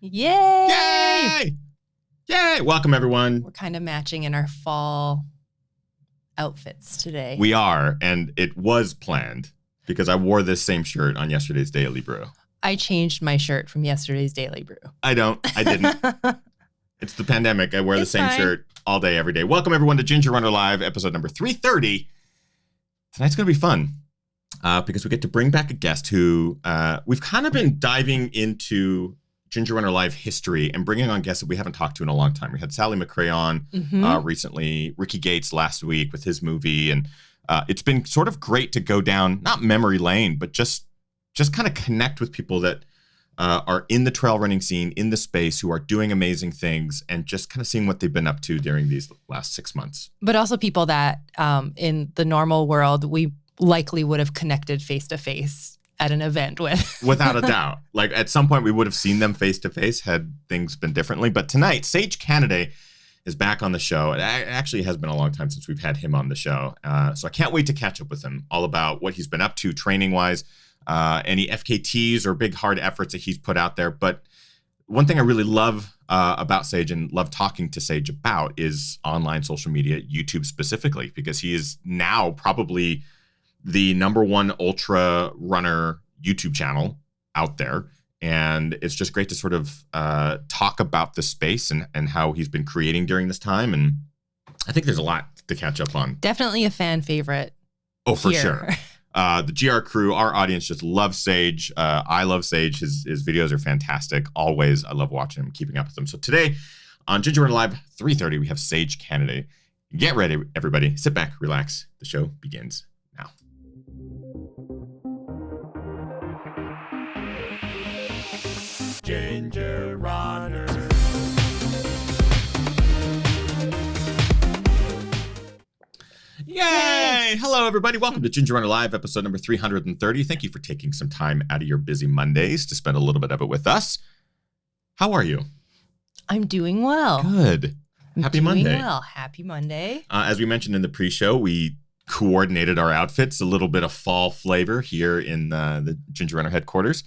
Yay! Yay! Yay! Welcome, everyone. We're kind of matching in our fall outfits today. We are, and it was planned because I wore this same shirt on yesterday's Daily Brew. I changed my shirt from yesterday's Daily Brew. I didn't. It's the pandemic. I wear the same shirt all day, every day. Welcome, everyone, to Ginger Runner Live, episode number 330. Tonight's going to be fun because we get to bring back a guest who we've kind of been diving into Ginger Runner Live history and bringing on guests that we haven't talked to in a long time. We had Sally McRae on recently, Ricky Gates last week with his movie. And it's been sort of great to go down, not memory lane, but just kind of connect with people that are in the trail running scene, in the space, who are doing amazing things, and just kind of seeing what they've been up to during these last 6 months. But also people that in the normal world, we likely would have connected face-to-face at an event with. Without a doubt. Like at some point we would have seen them face to face had things been differently. But tonight, Sage Canaday is back on the show. It actually has been a long time since we've had him on the show. So I can't wait to catch up with him all about what he's been up to training wise, any FKTs or big hard efforts that he's put out there. But one thing I really love about Sage and love talking to Sage about is online social media, YouTube specifically, because he is now probably the #1 ultra runner YouTube channel out there. And it's just great to sort of talk about the space and how he's been creating during this time. And I think there's a lot to catch up on. Definitely a fan favorite. Oh, for sure. The GR crew, our audience just loves Sage. I love Sage. His videos are fantastic. Always. I love watching him, keeping up with them. So today on Ginger Runner Live 330, we have Sage Canaday. Get ready, everybody. Sit back, relax. The show begins now. Ginger Runner. Yay! Hello, everybody. Welcome to Ginger Runner Live, episode number 330. Thank you for taking some time out of your busy Mondays to spend a little bit of it with us. How are you? I'm doing well. Good. Happy Monday. Well, happy Monday. As we mentioned in the pre-show, we coordinated our outfits, a little bit of fall flavor here in the Ginger Runner headquarters.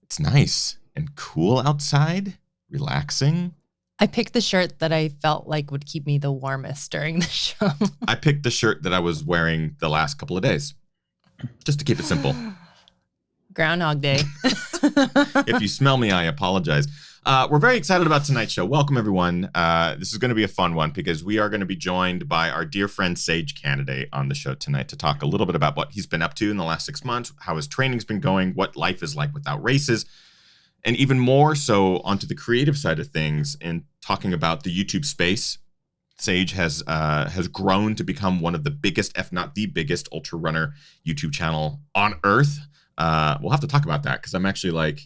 It's nice and cool outside, relaxing. I picked the shirt that I felt like would keep me the warmest during the show. I picked the shirt that I was wearing the last couple of days, just to keep it simple. Groundhog Day. If you smell me, I apologize. We're very excited about tonight's show. Welcome, everyone. This is going to be a fun one because we are going to be joined by our dear friend Sage Canaday on the show tonight to talk a little bit about what he's been up to in the last 6 months, how his training's been going, what life is like without races, and even more so onto the creative side of things and talking about the YouTube space. Sage has grown to become one of the biggest, if not the biggest, ultra runner YouTube channel on earth. We'll have to talk about that because I'm actually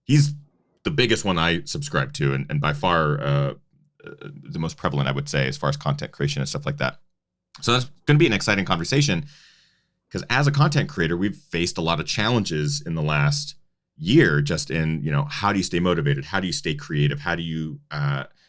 he's the biggest one I subscribe to and by far the most prevalent, I would say, as far as content creation and stuff like that. So that's going to be an exciting conversation because as a content creator, we've faced a lot of challenges in the last year, just in, how do you stay motivated? How do you stay creative? How do you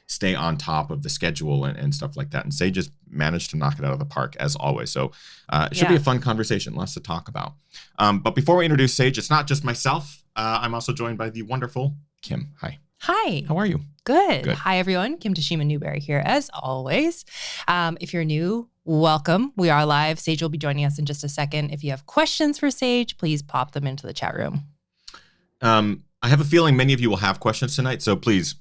stay on top of the schedule and stuff like that? And Sage just managed to knock it out of the park as always. So it should be a fun conversation, lots to talk about. But before we introduce Sage, it's not just myself. I'm also joined by the wonderful Kim. Hi. Hi. How are you? Good. Hi, everyone. Kim Tashima Newberry here, as always. If you're new, welcome. We are live. Sage will be joining us in just a second. If you have questions for Sage, please pop them into the chat room. I have a feeling many of you will have questions tonight, so please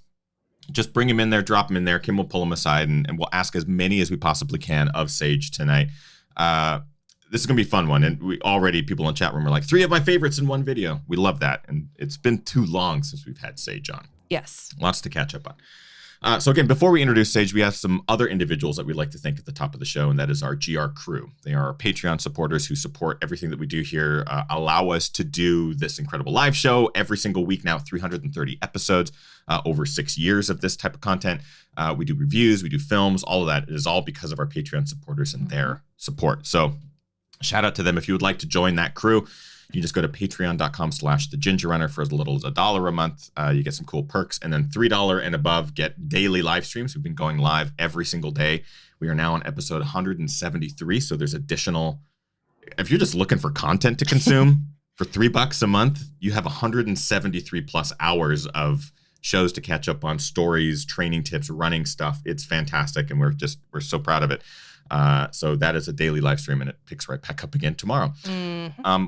just bring them in there, drop them in there. Kim will pull them aside, and we'll ask as many as we possibly can of Sage tonight. This is going to be a fun one, and people in the chat room are like, 3 of my favorites in one video. We love that, and it's been too long since we've had Sage on. Yes. Lots to catch up on. So again, before we introduce Sage, we have some other individuals that we'd like to thank at the top of the show, and that is our GR crew. They are our Patreon supporters who support everything that we do here, allow us to do this incredible live show every single week now, 330 episodes, over 6 years of this type of content. We do reviews, we do films, all of that. It is all because of our Patreon supporters and their support. So shout out to them. If you would like to join that crew, You just go to patreon.com/thegingerrunner for as little as $1 a month. You get some cool perks. And then $3 and above get daily live streams. We've been going live every single day. We are now on episode 173. So there's additional, if you're just looking for content to consume for $3 a month, you have 173 plus hours of shows to catch up on, stories, training tips, running stuff. It's fantastic. And we're so proud of it. So that is a daily live stream, and it picks right back up again tomorrow.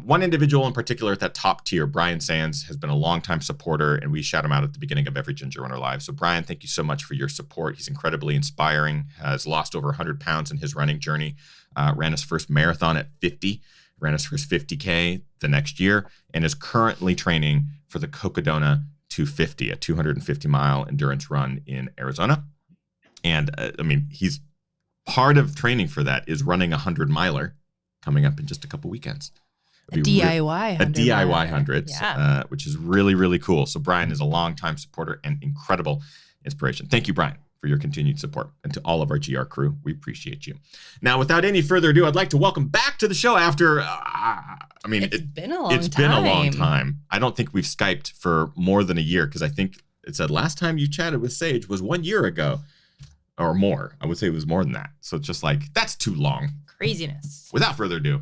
One individual in particular at that top tier, Brian Sands, has been a longtime supporter, and we shout him out at the beginning of every Ginger Runner Live. So Brian, thank you so much for your support. He's incredibly inspiring, has lost over 100 pounds in his running journey, ran his first marathon at 50, ran his first 50K the next year, and is currently training for the Cocodona 250, a 250-mile endurance run in Arizona. And he's part of training for that is running a 100-miler coming up in just a couple weekends. A DIY 100, yeah. Which is really, really cool. So Brian is a longtime supporter and incredible inspiration. Thank you, Brian, for your continued support. And to all of our GR crew, we appreciate you. Now, without any further ado, I'd like to welcome back to the show after, it's been a long time. I don't think we've Skyped for more than a year, because I think it said last time you chatted with Sage was 1 year ago. Or more. I would say it was more than that. So it's just like, that's too long. Craziness. Without further ado,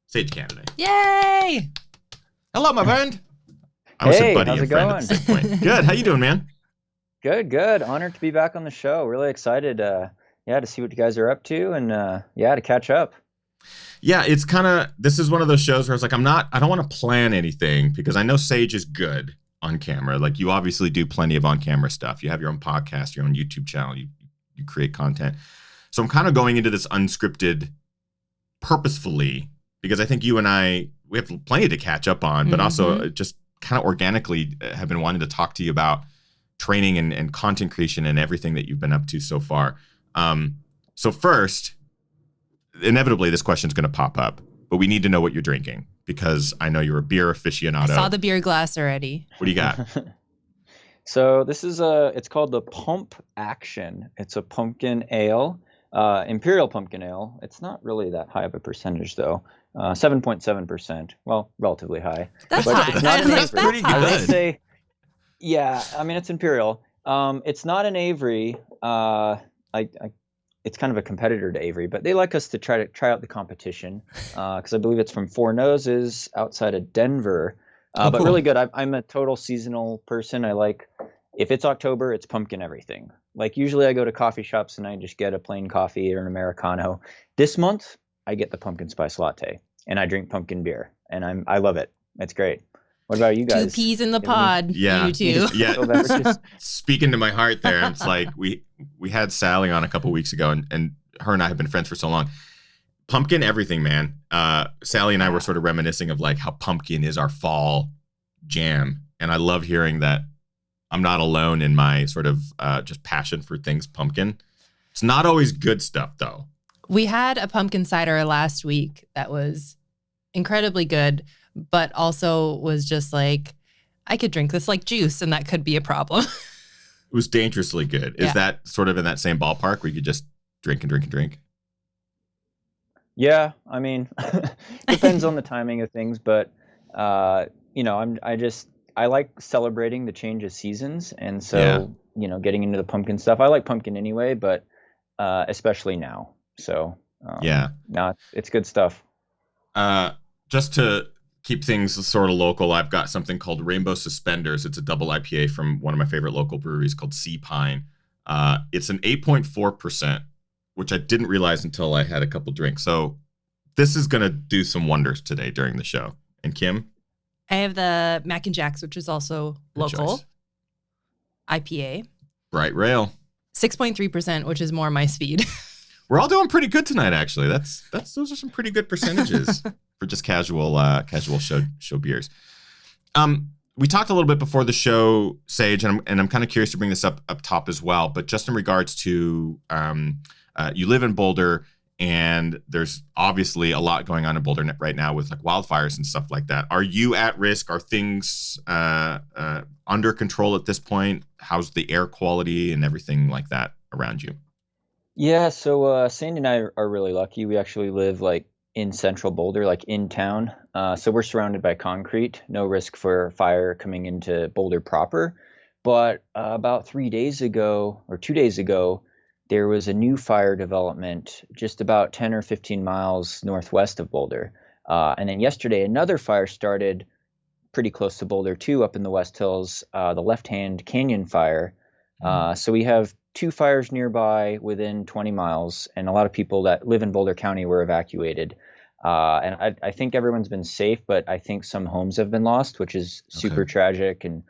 Sage Canaday. Yay! Hello, my friend. I almost said buddy how's and it friend going? at the same point. Good. How you doing, man? Good. Honored to be back on the show. Really excited, to see what you guys are up to, and to catch up. Yeah, it's this is one of those shows where it's like, I don't want to plan anything, because I know Sage is good on camera. Like, you obviously do plenty of on-camera stuff. You have your own podcast, your own YouTube channel. You create content. So I'm kind of going into this unscripted purposefully, because I think you and we have plenty to catch up on, but also just kind of organically have been wanting to talk to you about training and content creation and everything that you've been up to so far. So first, inevitably this question is going to pop up, but we need to know what you're drinking, because I know you're a beer aficionado. I saw the beer glass already. What do you got? So this is it's called the Pump Action. It's a pumpkin ale, imperial pumpkin ale. It's not really that high of a percentage though. 7.7%. Well, relatively high. That's but high. It's not an That's Avery. pretty I would good. say, yeah. I mean, it's imperial. It's not an Avery. It's kind of a competitor to Avery, but they like us to try out the competition, because I believe it's from Four Noses outside of Denver. But cool. Really good. I'm a total seasonal person. I like, if it's October, it's pumpkin everything. Like, usually I go to coffee shops and I just get a plain coffee or an Americano. This month, I get the pumpkin spice latte, and I drink pumpkin beer, and I love it. It's great. What about you guys? 2 peas in the pod. Yeah. You two. Yeah. Speaking to my heart there, it's like we had Sally on a couple weeks ago, and her and I have been friends for so long. Pumpkin everything, man. Sally and I were sort of reminiscing of like how pumpkin is our fall jam. And I love hearing that I'm not alone in my sort of just passion for things pumpkin. It's not always good stuff, though. We had a pumpkin cider last week that was incredibly good, but also was just like, I could drink this like juice, and that could be a problem. It was dangerously good. Is that sort of in that same ballpark where you could just drink and drink and drink? Yeah, I mean, depends on the timing of things, but I like celebrating the change of seasons, and so getting into the pumpkin stuff. I like pumpkin anyway, but especially now. So no, it's good stuff. Just to keep things sort of local, I've got something called Rainbow Suspenders. It's a double IPA from one of my favorite local breweries called Sea Pine. It's an 8.4%. Which I didn't realize until I had a couple drinks. So this is going to do some wonders today during the show. And Kim? I have the Mac and Jacks, which is also local. Choice. IPA. Bright Rail. 6.3%, which is more my speed. We're all doing pretty good tonight, actually. Those are some pretty good percentages for just casual show beers. We talked a little bit before the show, Sage, and I'm kind of curious to bring this up top as well. But just in regards to you live in Boulder, and there's obviously a lot going on in Boulder right now with like wildfires and stuff like that. Are you at risk? Are things under control at this point? How's the air quality and everything like that around you? Yeah, so Sandy and I are really lucky. We actually live like in central Boulder, like in town. So we're surrounded by concrete, no risk for fire coming into Boulder proper. But about 3 days ago or 2 days ago, there was a new fire development just about 10 or 15 miles northwest of Boulder. And then yesterday, another fire started pretty close to Boulder too, up in the West Hills, the Left Hand Canyon fire. So we have two fires nearby within 20 miles, and a lot of people that live in Boulder County were evacuated. And I think everyone's been safe, but I think some homes have been lost, which is super tragic. And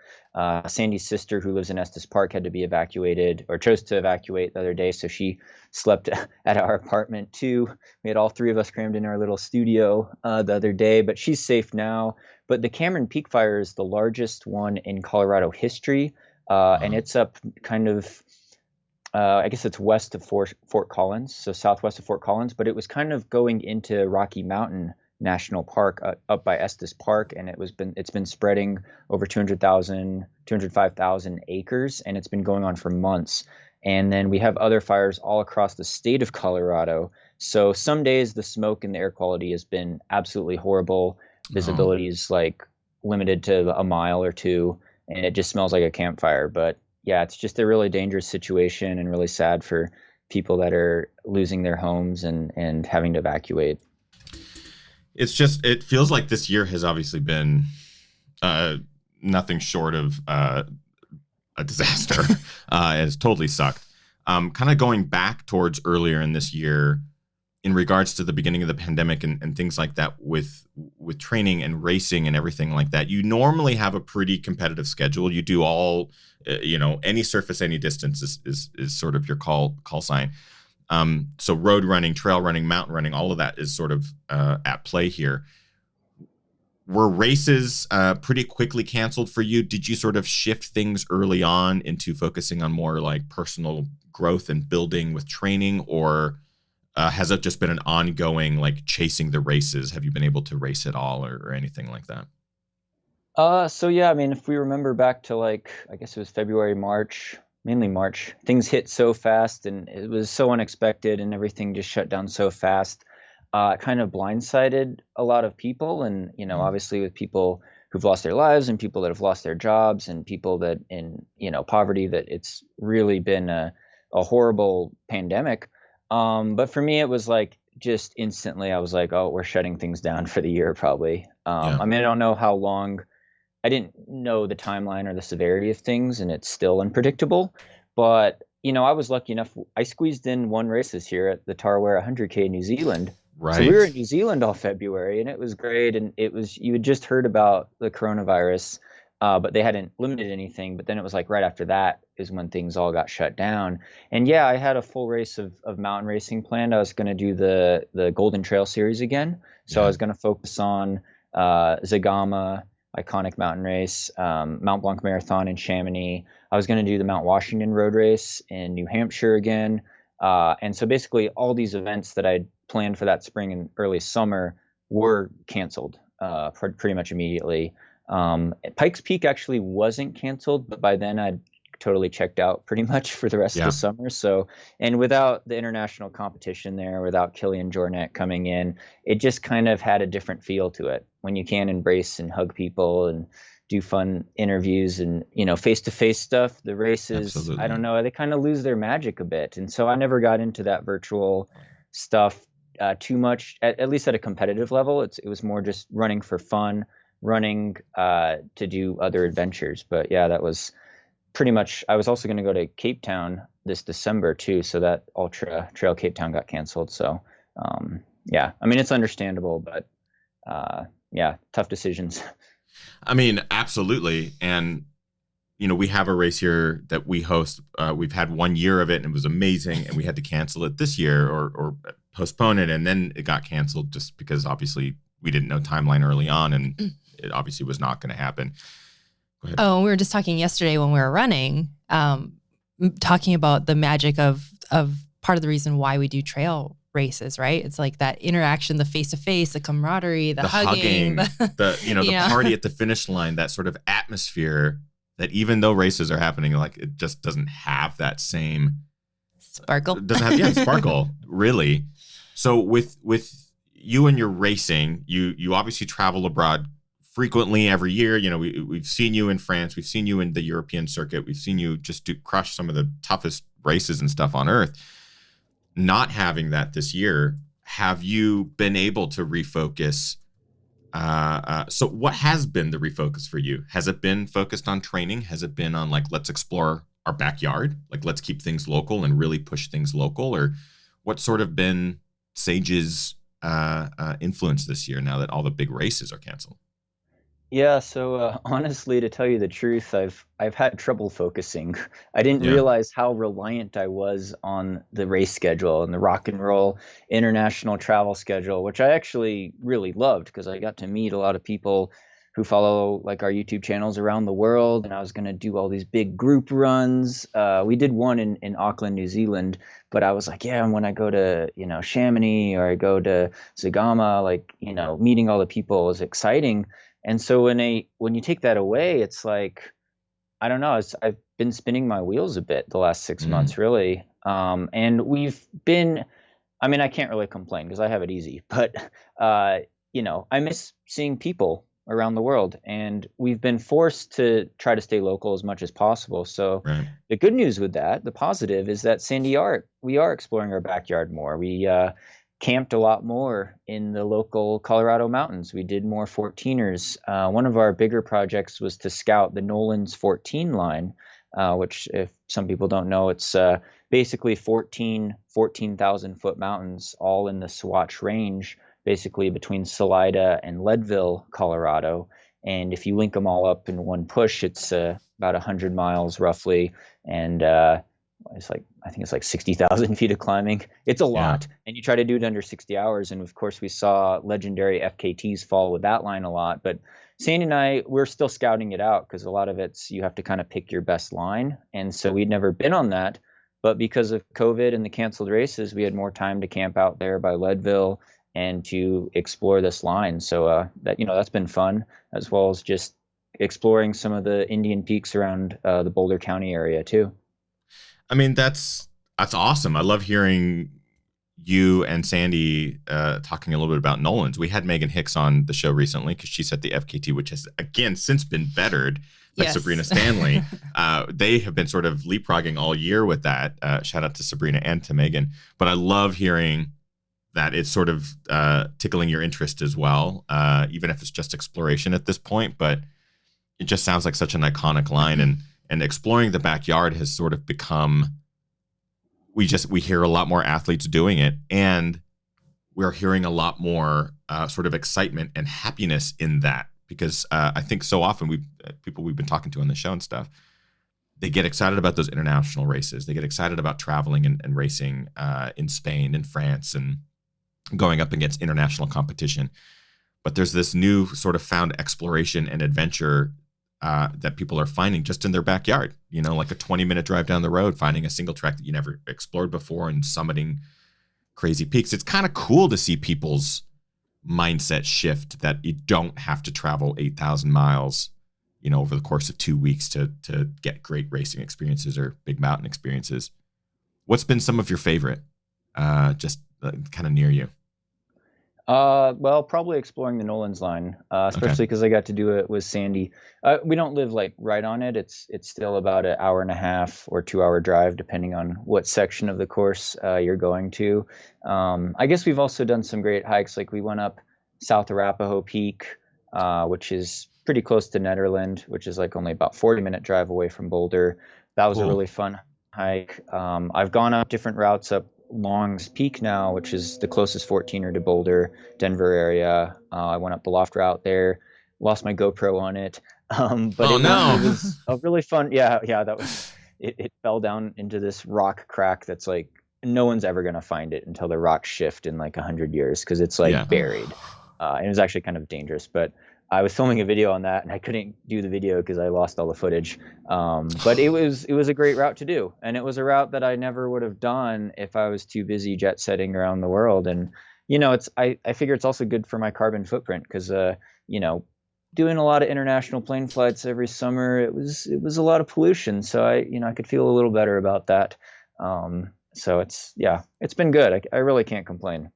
Sandy's sister, who lives in Estes Park, had to be evacuated, or chose to evacuate the other day. So she slept at our apartment too. We had all three of us crammed in our little studio the other day, but she's safe now. But the Cameron Peak fire is the largest one in Colorado history. And it's up kind of, I guess it's west of Fort Collins, so southwest of Fort Collins, but it was kind of going into Rocky Mountain National Park up by Estes Park, and it's been spreading over 205,000 acres, and it's been going on for months. And then we have other fires all across the state of Colorado. So some days the smoke and the air quality has been absolutely horrible. Visibility is like limited to a mile or two, and it just smells like a campfire. But yeah, it's just a really dangerous situation and really sad for people that are losing their homes and having to evacuate. It feels like this year has obviously been nothing short of a disaster. It's totally sucked. Kind of going back towards earlier in this year, in regards to the beginning of the pandemic and things like that, with training and racing and everything like that, you normally have a pretty competitive schedule. You do all, any surface, any distance is sort of your call sign. So road running, trail running, mountain running, all of that is sort of at play here. Were races pretty quickly canceled for you? Did you sort of shift things early on into focusing on more like personal growth and building with training, or has it just been an ongoing, like, chasing the races? Have you been able to race at all or anything like that? So yeah, I mean, if we remember back to, like, I guess it was February, March, mainly March, things hit so fast and it was so unexpected and everything just shut down so fast. It kind of blindsided a lot of people. And, obviously with people who've lost their lives and people that have lost their jobs and people that in, poverty, that it's really been a horrible pandemic. But for me, it was like just instantly I was like, oh, we're shutting things down for the year probably. I mean, I don't know how long. I didn't know the timeline or the severity of things, and it's still unpredictable. But, I was lucky enough. I squeezed in one race this year at the Tarware 100K in New Zealand. Right. So we were in New Zealand all February, and it was great. And you had just heard about the coronavirus, but they hadn't limited anything. But then it was like right after that is when things all got shut down. And yeah, I had a full race of mountain racing planned. I was going to do the Golden Trail Series again. So I was going to focus on Zagama, iconic mountain race, Mount Blanc Marathon in Chamonix. I was going to do the Mount Washington Road Race in New Hampshire again. And so basically all these events that I'd planned for that spring and early summer were canceled pretty much immediately. Pikes Peak actually wasn't canceled, but by then I'd totally checked out pretty much for the rest of the summer. So, and without the international competition there, without Kilian Jornet coming in, it just kind of had a different feel to it when you can embrace and hug people and do fun interviews and, face-to-face stuff. The races, absolutely. I don't know, they kind of lose their magic a bit. And so I never got into that virtual stuff too much, at least at a competitive level. It was more just running for fun, running to do other adventures. But yeah, that was pretty much. I was also going to go to Cape Town this December too, so that Ultra Trail Cape Town got canceled. So yeah, I mean, it's understandable, but yeah, tough decisions. I mean, absolutely. And we have a race here that we host. We've had 1 year of it and it was amazing, and we had to cancel it this year or postpone it, and then it got canceled just because obviously we didn't know timeline early on, and it obviously was not going to happen. Oh, we were just talking yesterday when we were running, talking about the magic of part of the reason why we do trail races, right? It's like that interaction, the face-to-face, the camaraderie, the hugging, the party at the finish line, that sort of atmosphere that even though races are happening, like, it just doesn't have that same sparkle. Doesn't have sparkle, really. So with you and your racing, you obviously travel abroad frequently every year. You know, we've seen you in France, we've seen you in the European circuit, we've seen you just crush some of the toughest races and stuff on earth. Not having that this year, have you been able to refocus? So what has been the refocus for you? Has it been focused on training? Has it been on like, let's explore our backyard? Like, let's keep things local and really push things local? Or what's sort of been Sage's influence this year now that all the big races are canceled? Yeah, so honestly, to tell you the truth, I've had trouble focusing. I didn't Yeah. realize how reliant I was on the race schedule and the rock and roll international travel schedule, which I actually really loved because I got to meet a lot of people who follow like our YouTube channels around the world, and I was going to do all these big group runs. We did one in Auckland, New Zealand, but I was like, yeah, and when I go to, Chamonix or I go to Zagama, like, meeting all the people is exciting. And so when you take that away, it's like, I don't know, I've been spinning my wheels a bit the last 6 months, really. And I mean, I can't really complain because I have it easy, but I miss seeing people around the world, and we've been forced to try to stay local as much as possible. So Right. the good news with that, the positive, is that we are exploring our backyard more. We camped a lot more in the local Colorado mountains. We did more 14ers. One of our bigger projects was to scout the Nolan's 14 line, which, if some people don't know, it's basically 14,000 foot mountains all in the Swatch Range, basically between Salida and Leadville, Colorado. And if you link them all up in one push, it's about 100 miles roughly. And I think it's like 60,000 feet of climbing. It's a Yeah. lot. And you try to do it under 60 hours. And of course, we saw legendary FKTs fall with that line a lot. But Sandy and we're still scouting it out because a lot of you have to kind of pick your best line. And so we'd never been on that. But because of COVID and the canceled races, we had more time to camp out there by Leadville and to explore this line. So that's been fun, as well as just exploring some of the Indian peaks around the Boulder County area too. I mean, that's awesome. I love hearing you and Sandy talking a little bit about Nolan's. We had Megan Hicks on the show recently because she's at the FKT, which has again since been bettered by Yes. Sabrina Stanley. They have been sort of leapfrogging all year with that. Shout out to Sabrina and to Megan. But I love hearing that it's sort of tickling your interest as well, even if it's just exploration at this point. But it just sounds like such an iconic line, and exploring the backyard has sort of become. We hear a lot more athletes doing it, and we're hearing a lot more sort of excitement and happiness in that, because I think so often people we've been talking to on the show and stuff, they get excited about those international races. They get excited about traveling and racing in Spain and France and going up against international competition. But there's this new sort of found exploration and adventure that people are finding just in their backyard, like a 20-minute drive down the road, finding a single track that you never explored before and summiting crazy peaks. It's kind of cool to see people's mindset shift, that you don't have to travel 8,000 miles, over the course of 2 weeks to get great racing experiences or big mountain experiences. What's been some of your favorite, just kind of near you? Well, probably exploring the Nolan's line, especially because I got to do it with Sandy. We don't live like right on it. It's still about an hour and a half or 2 hour drive, depending on what section of the course you're going to. I guess we've also done some great hikes. Like we went up South Arapahoe Peak, which is pretty close to Netherland, which is like only about 40-minute drive away from Boulder. That was a really fun hike. I've gone up different routes up Long's Peak now, which is the closest 14er to Boulder, Denver area. I went up the loft route there, lost my GoPro on it. But it was a really fun. Yeah, that was. It fell down into this rock crack that's like no one's ever gonna find it until the rocks shift in like 100 years because it's like buried. And it was actually kind of dangerous, but I was filming a video on that and I couldn't do the video because I lost all the footage. But it was a great route to do. And it was a route that I never would have done if I was too busy jet setting around the world. And, I figure it's also good for my carbon footprint because, doing a lot of international plane flights every summer, it was a lot of pollution. So I could feel a little better about that. So it's been good. I really can't complain.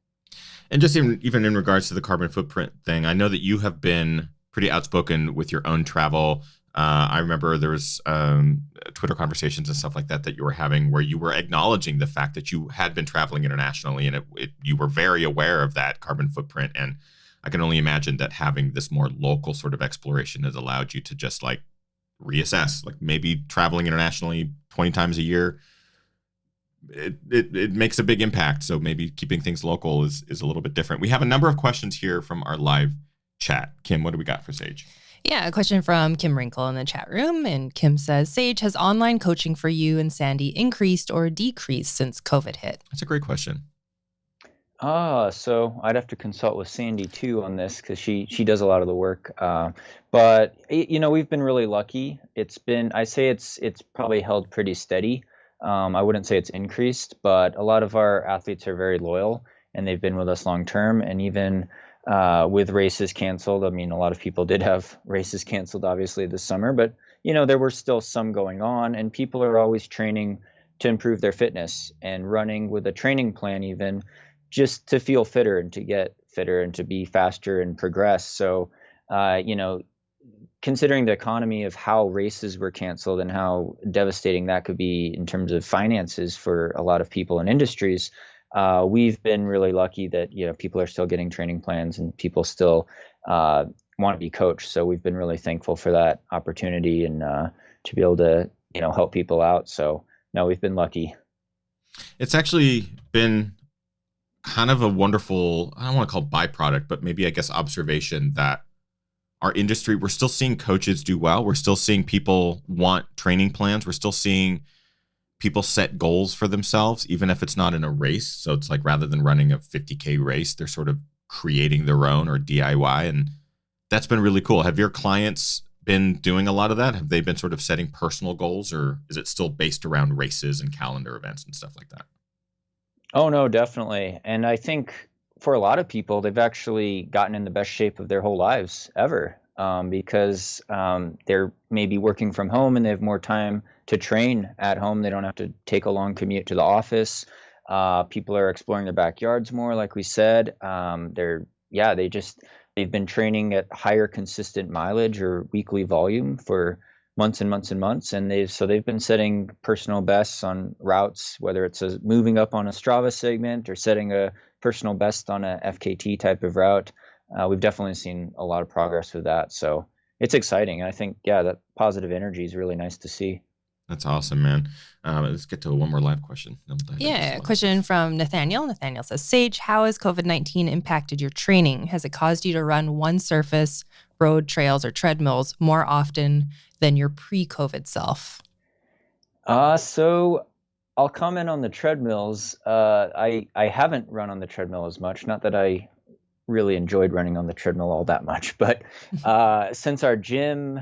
And just even in regards to the carbon footprint thing, I know that you have been pretty outspoken with your own travel. I remember there was Twitter conversations and stuff like that you were having where you were acknowledging the fact that you had been traveling internationally, and you were very aware of that carbon footprint. And I can only imagine that having this more local sort of exploration has allowed you to just like reassess, like maybe traveling internationally 20 times a year. It makes a big impact. So maybe keeping things local is a little bit different. We have a number of questions here from our live chat. Kim, what do we got for Sage? Yeah, a question from Kim Wrinkle in the chat room. And Kim says, Sage, has online coaching for you and Sandy increased or decreased since COVID hit? That's a great question. So I'd have to consult with Sandy too on this because she does a lot of the work. But we've been really lucky. I say it's probably held pretty steady. I wouldn't say it's increased, but a lot of our athletes are very loyal and they've been with us long term. And even with races canceled, I mean, a lot of people did have races canceled, obviously, this summer, but there were still some going on, and people are always training to improve their fitness and running with a training plan, even just to feel fitter and to get fitter and to be faster and progress. So, considering the economy of how races were canceled and how devastating that could be in terms of finances for a lot of people and industries, we've been really lucky that people are still getting training plans and people still want to be coached. So we've been really thankful for that opportunity and to be able to help people out. So no, we've been lucky. It's actually been kind of a wonderful, I don't want to call it byproduct, but maybe I guess observation that our industry, we're still seeing coaches do well. We're still seeing people want training plans. We're still seeing people set goals for themselves, even if it's not in a race. So it's like rather than running a 50K race, they're sort of creating their own or DIY. And that's been really cool. Have your clients been doing a lot of that? Have they been sort of setting personal goals, or is it still based around races and calendar events and stuff like that? Oh, no, definitely. And I think for a lot of people, they've actually gotten in the best shape of their whole lives ever because they're maybe working from home and they have more time to train at home. They don't have to take a long commute to the office. People are exploring their backyards more, like we said. They've been training at higher consistent mileage or weekly volume for months and months and months, and they've been setting personal bests on routes, whether it's moving up on a Strava segment or setting a personal best on a FKT type of route. We've definitely seen a lot of progress with that, so it's exciting. I think that positive energy is really nice to see. That's awesome, man. Let's get to one more live question. Yeah, a question from Nathaniel. Nathaniel says, Sage, how has COVID-19 impacted your training? Has it caused you to run one surface, road, trails, or treadmills more often than your pre-COVID self? So I'll comment on the treadmills. I haven't run on the treadmill as much. Not that I really enjoyed running on the treadmill all that much, but since our gym,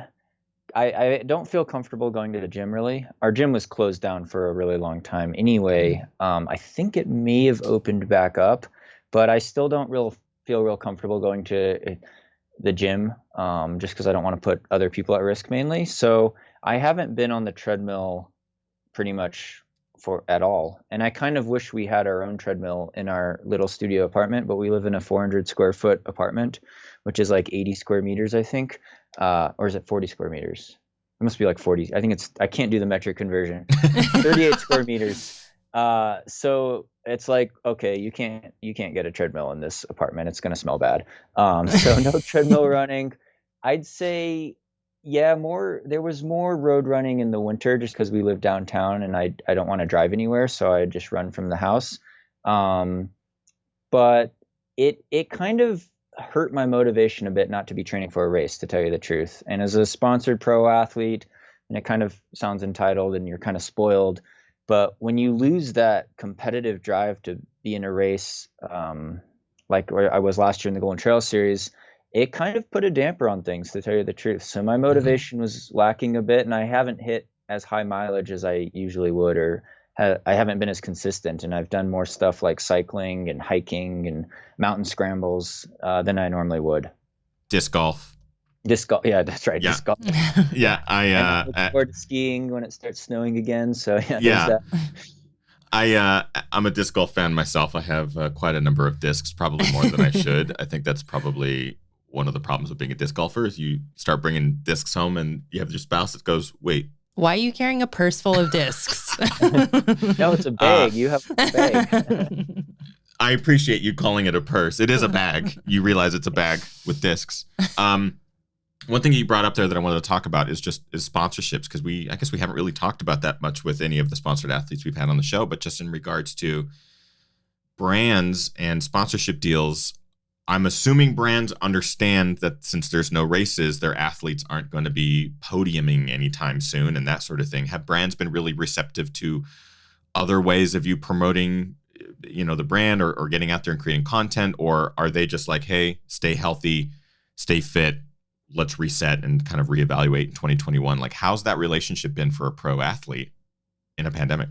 I don't feel comfortable going to the gym really. Our gym was closed down for a really long time anyway. I think it may have opened back up, but I still don't feel real comfortable going to the gym just because I don't want to put other people at risk mainly. So I haven't been on the treadmill pretty much at all. And I kind of wish we had our own treadmill in our little studio apartment, but we live in a 400 square foot apartment, which is like 80 square meters, I think. Or is it 40 square meters? It must be like 40. I think I can't do the metric conversion. 38 square meters. So it's like, okay, you can't get a treadmill in this apartment. It's going to smell bad. So no treadmill running. I'd say, there was more road running in the winter just because we live downtown and I don't want to drive anywhere. So I just run from the house. But it kind of hurt my motivation a bit not to be training for a race, to tell you the truth. And as a sponsored pro athlete, and it kind of sounds entitled and you're kind of spoiled, but when you lose that competitive drive to be in a race, like where I was last year in the Golden Trail Series, it kind of put a damper on things, to tell you the truth. So my motivation was lacking a bit, and I haven't hit as high mileage as I usually would, or I haven't been as consistent. And I've done more stuff like cycling and hiking and mountain scrambles than I normally would. Disc golf. Yeah, that's right. Yeah. Disc golf. Yeah, I look forward to skiing when it starts snowing again. So yeah. I'm a disc golf fan myself. I have quite a number of discs, probably more than I should. I think that's probably one of the problems with being a disc golfer is you start bringing discs home and you have your spouse that goes, wait. Why are you carrying a purse full of discs? No, it's a bag. You have a bag. I appreciate you calling it a purse. It is a bag. You realize it's a bag with discs. One thing you brought up there that I wanted to talk about is sponsorships, because I guess we haven't really talked about that much with any of the sponsored athletes we've had on the show, but just in regards to brands and sponsorship deals, I'm assuming brands understand that since there's no races, their athletes aren't going to be podiuming anytime soon and that sort of thing. Have brands been really receptive to other ways of you promoting, the brand or getting out there and creating content? Or are they just like, hey, stay healthy, stay fit, let's reset and kind of reevaluate in 2021? Like, how's that relationship been for a pro athlete in a pandemic?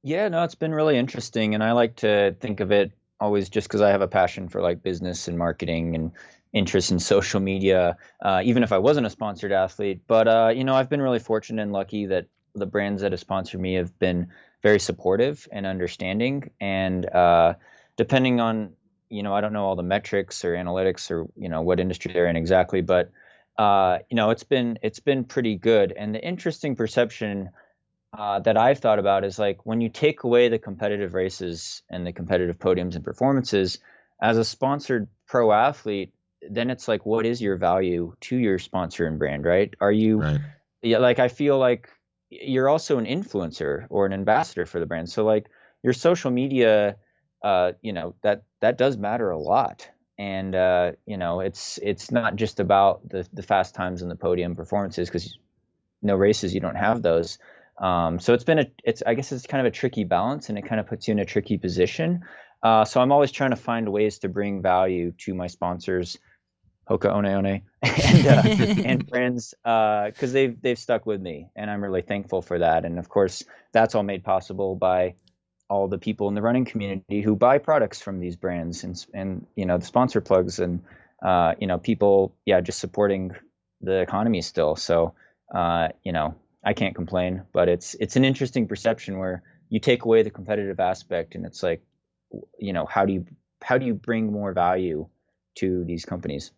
Yeah, no, it's been really interesting. And I like to think of it always just because I have a passion for like business and marketing and interest in social media, even if I wasn't a sponsored athlete. But, I've been really fortunate and lucky that the brands that have sponsored me have been very supportive and understanding. And depending on, I don't know all the metrics or analytics or, what industry they're in exactly, but, it's been pretty good. And the interesting perception that I've thought about is like when you take away the competitive races and the competitive podiums and performances as a sponsored pro athlete, then it's like, what is your value to your sponsor and brand, right? Are you, Right. Yeah, like I feel like you're also an influencer or an ambassador for the brand. So like your social media, that does matter a lot. And, it's not just about the fast times and the podium performances, because no races, you don't have those. So I guess it's kind of a tricky balance, and it kind of puts you in a tricky position. So I'm always trying to find ways to bring value to my sponsors, Hoka One One, and brands, because they've stuck with me, and I'm really thankful for that. And of course, that's all made possible by all the people in the running community who buy products from these brands, and the sponsor plugs, and people, just supporting the economy still. So I can't complain, but it's an interesting perception where you take away the competitive aspect, and it's like, how do you bring more value to these companies?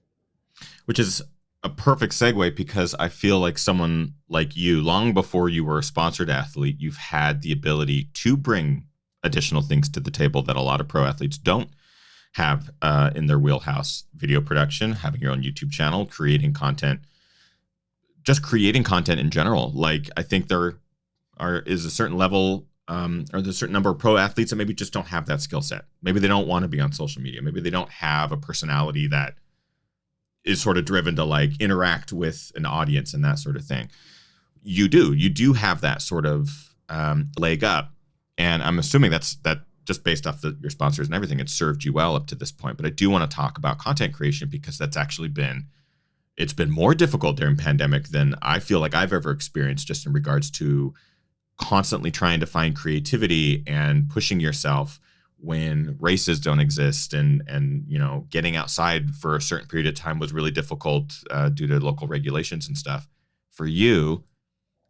Which is a perfect segue, because I feel like someone like you, long before you were a sponsored athlete, you've had the ability to bring additional things to the table that a lot of pro athletes don't have in their wheelhouse. Video production, having your own YouTube channel, creating content, just creating content in general. Like, I think there is a certain level, or there's a certain number of pro athletes that maybe just don't have that skill set. Maybe they don't want to be on social media. Maybe they don't have a personality that is sort of driven to like interact with an audience and that sort of thing. You do have that sort of leg up. And I'm assuming that just based off your sponsors and everything, it's served you well up to this point. But I do want to talk about content creation, because that's actually it's been more difficult during pandemic than I feel like I've ever experienced, just in regards to constantly trying to find creativity and pushing yourself when races don't exist, and getting outside for a certain period of time was really difficult due to local regulations and stuff. For you,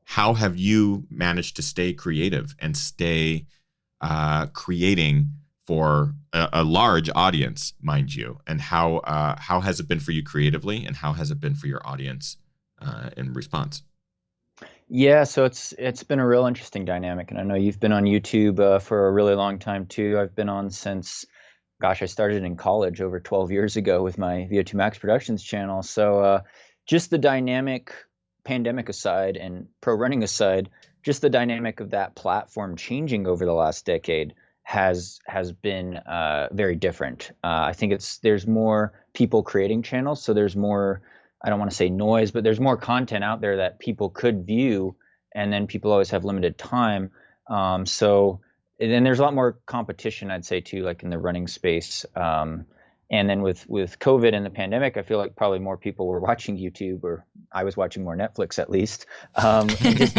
how have you managed to stay creative and stay creating for a large audience, mind you? And how has it been for you creatively, and how has it been for your audience in response? Yeah, so it's been a real interesting dynamic, and I know you've been on YouTube for a really long time too. I've been on since, gosh, I started in college over 12 years ago with my VO2 Max Productions channel. So just the dynamic, pandemic aside and pro running aside, just the dynamic of that platform changing over the last decade has been very different. I think there's more people creating channels, so there's more, I don't want to say noise, but there's more content out there that people could view, and then people always have limited time. So then there's a lot more competition, I'd say too, like in the running space. And then with COVID and the pandemic, I feel like probably more people were watching YouTube, or I was watching more Netflix at least. And just,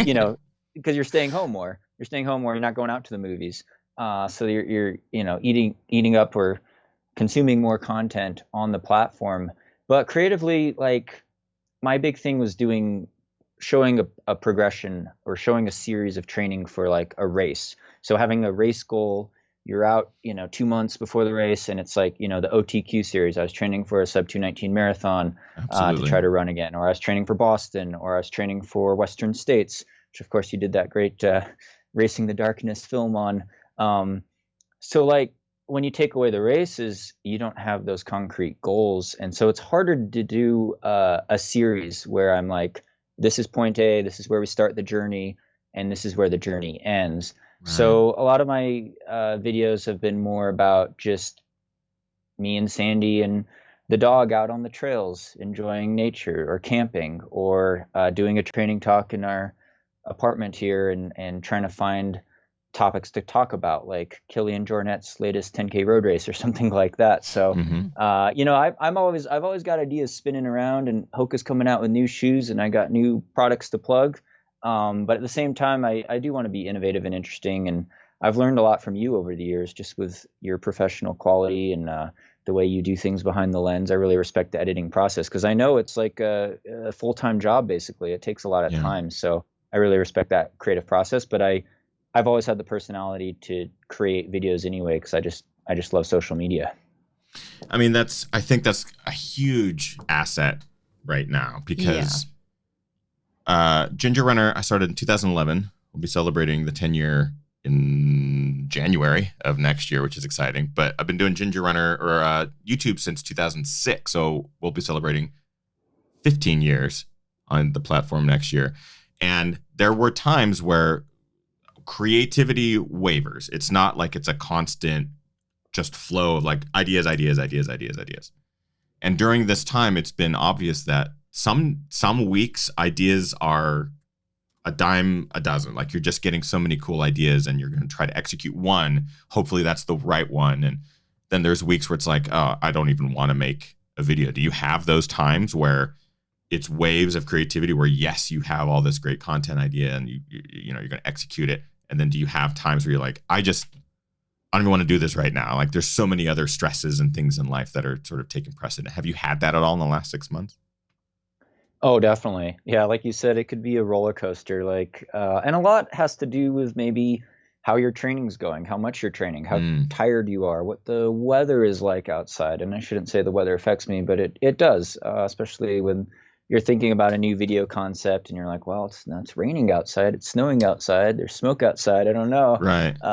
because you're staying home more. You're staying home more. You're not going out to the movies. So you're eating up or consuming more content on the platform. But creatively, like, my big thing was doing showing a progression or showing a series of training for like a race. So having a race goal, you're out, 2 months before the race, and it's like, the OTQ series. I was training for a sub 219 marathon to try to run again, or I was training for Boston, or I was training for Western States, which of course you did that great Racing the Darkness film on. So like when you take away the races, you don't have those concrete goals. And so it's harder to do a series where I'm like, this is point A, this is where we start the journey, and this is where the journey ends. Right. So a lot of my videos have been more about just me and Sandy and the dog out on the trails, enjoying nature or camping, or doing a training talk in our apartment here and trying to find topics to talk about, like Kilian Jornet's latest 10K road race or something like that. So, I've always got ideas spinning around, and Hoka's coming out with new shoes, and I got new products to plug. But at the same time, I do want to be innovative and interesting, and I've learned a lot from you over the years, just with your professional quality and the way you do things behind the lens. I really respect the editing process, because I know it's like a full-time job. Basically, it takes a lot of time. So I really respect that creative process, but I've always had the personality to create videos anyway, because I just love social media. I mean, I think that's a huge asset right now, because Ginger Runner, I started in 2011. We'll be celebrating the 10-year in January of next year, which is exciting. But I've been doing Ginger Runner or YouTube since 2006, so we'll be celebrating 15 years on the platform next year. And there were times where creativity wavers. It's not like it's a constant just flow of like ideas. And during this time, it's been obvious that some weeks ideas are a dime a dozen. Like, you're just getting so many cool ideas, and you're going to try to execute one. Hopefully that's the right one. And then there's weeks where it's like, oh, I don't even want to make a video. Do you have those times where it's waves of creativity where, yes, you have all this great content idea and you're going to execute it? And then do you have times where you're like, I don't even want to do this right now. Like, there's so many other stresses and things in life that are sort of taking precedent. Have you had that at all in the last 6 months? Oh, definitely. Yeah. Like you said, it could be a roller coaster. Like, and a lot has to do with maybe how your training's going, how much you're training, how tired you are, what the weather is like outside. And I shouldn't say the weather affects me, but it does, especially when you're thinking about a new video concept and you're like, well, it's raining outside, it's snowing outside, there's smoke outside, I don't know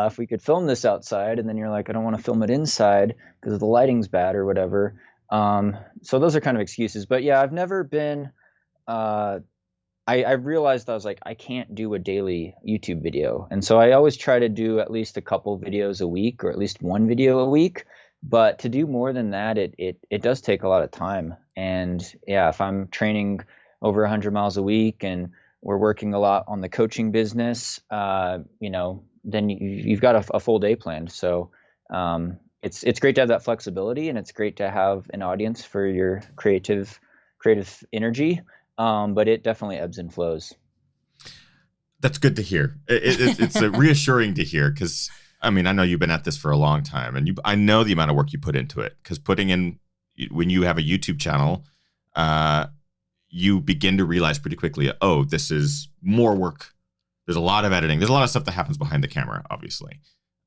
if we could film this outside. And then you're like, I don't want to film it inside because the lighting's bad or whatever. So those are kind of excuses. But yeah, I've never been I realized I was like, I can't do a daily YouTube video. And so I always try to do at least a couple videos a week, or at least one video a week. But to do more than that, it does take a lot of time. And yeah, if I'm training over 100 miles a week and we're working a lot on the coaching business, then you've got a full day planned. So it's great to have that flexibility, and it's great to have an audience for your creative energy. But it definitely ebbs and flows. That's good to hear. It's reassuring to hear, because I mean, I know you've been at this for a long time, and I know the amount of work you put into it, because when you have a YouTube channel, you begin to realize pretty quickly, oh, this is more work. There's a lot of editing. There's a lot of stuff that happens behind the camera, obviously.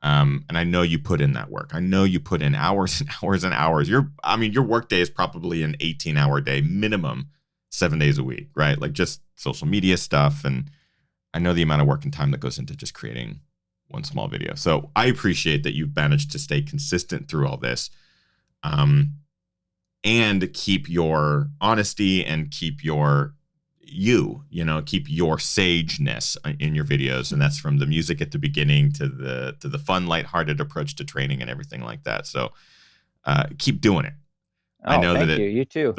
And I know you put in that work. I know you put in hours and hours and hours. Your work day is probably an 18-hour day minimum, 7 days a week, right? Like, just social media stuff. And I know the amount of work and time that goes into just creating one small video. So I appreciate that you've managed to stay consistent through all this, and keep your honesty and keep your keep your sageness in your videos. And that's from the music at the beginning to the fun, lighthearted approach to training and everything like that. So keep doing it. Oh, I know thank you. You too.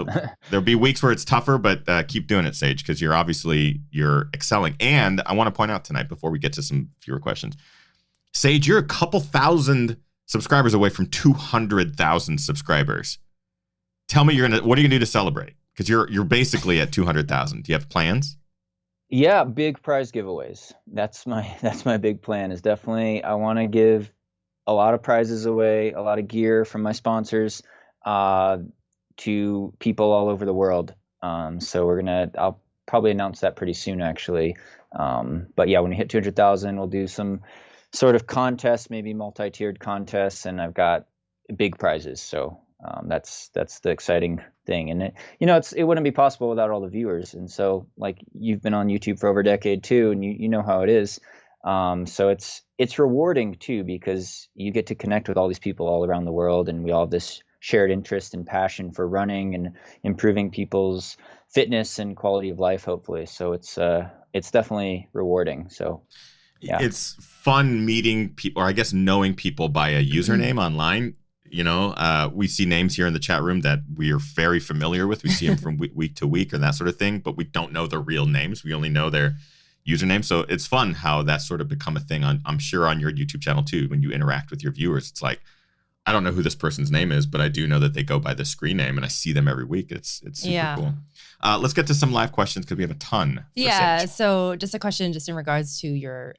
There'll be weeks where it's tougher, but keep doing it, Sage, because you're excelling. And I want to point out tonight, before we get to some fewer questions, Sage, you're a couple thousand subscribers away from 200,000 subscribers. Tell me, what are you gonna do to celebrate? Because you're basically at 200,000. Do you have plans? Yeah, big prize giveaways. That's my big plan. Is definitely, I want to give a lot of prizes away, a lot of gear from my sponsors, to people all over the world. So I'll probably announce that pretty soon, actually. But yeah, when we hit 200,000, we'll do some sort of contest, maybe multi-tiered contests, and I've got big prizes. So that's the exciting thing. And it wouldn't be possible without all the viewers. And so, like, you've been on YouTube for over a decade too, and you know how it is. So it's rewarding too, because you get to connect with all these people all around the world, and we all have this shared interest and passion for running and improving people's fitness and quality of life, hopefully. So it's definitely rewarding. So yeah, it's fun meeting people, or I guess knowing people by a username online. We see names here in the chat room that we are very familiar with. We see them from week to week or that sort of thing, but we don't know their real names. We only know their username. So it's fun how that's sort of become a thing I'm sure on your YouTube channel too. When you interact with your viewers, it's like, I don't know who this person's name is, but I do know that they go by the screen name, and I see them every week. It's super cool. Let's get to some live questions because we have a ton. Yeah. So just a question just in regards to your